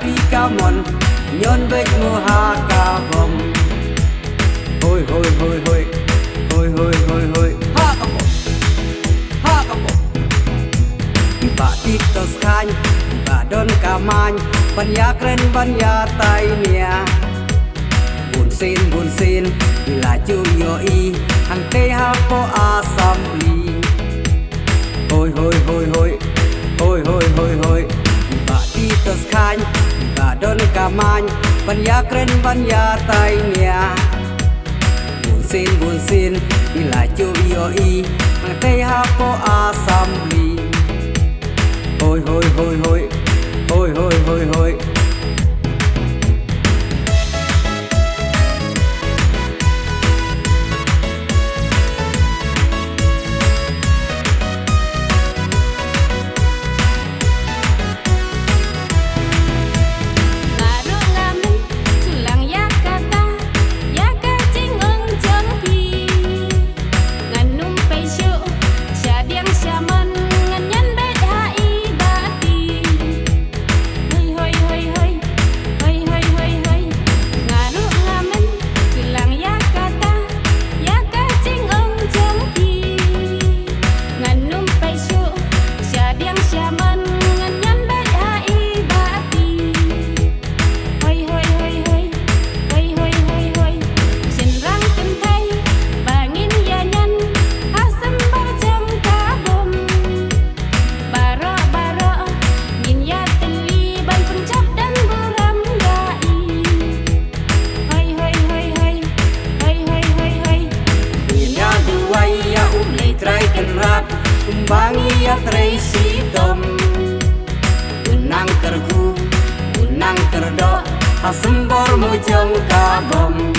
kaki kamon nyon bek moha kabom hoi hoi hoi hoi hoi hoi hoi hoi ha kapo iba titos kany iba don kamany banya keren banya tainia bun sin bila yoi hang te hapo assembly hoi hoi hoi hoi hoi hoi hoi hoi iba titos kany iba don kamany banya keren banya tainia bun sin bila yoi hang te hapo assembly hoi hoi hoi hoi hoi hoi hoi hoi Bangi ya Tracy Tom unang terku unang terdok asembor mojong kabom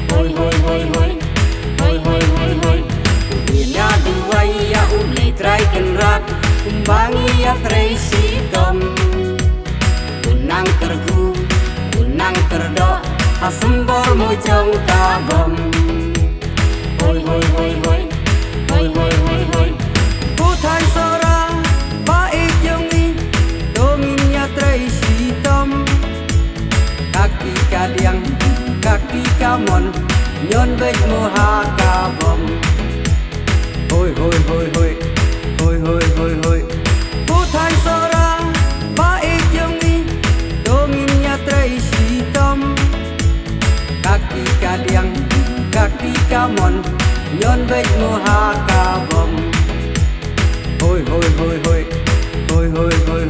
hoi hoi hoi hoi hoi hoi hoi hoi ina duai ya ulai trai kenrak bangi ya Tracy Tom unang terku unang terdok asembor mojong kabom hoi hoi hoi hoi hoi hoi hoi hoi Putai sora baik jongi dominya Tracy Tom kaki kaliang kaki kamon nyon bek moha kabom hoi hoi hoi hoi hoi hoi hoi hoi Putai sora baik jongi dominya Tracy Tom kaki kaliang kaki kamon nyon bek moha kabom hoi hoi hoi hoi hoi hoi hoi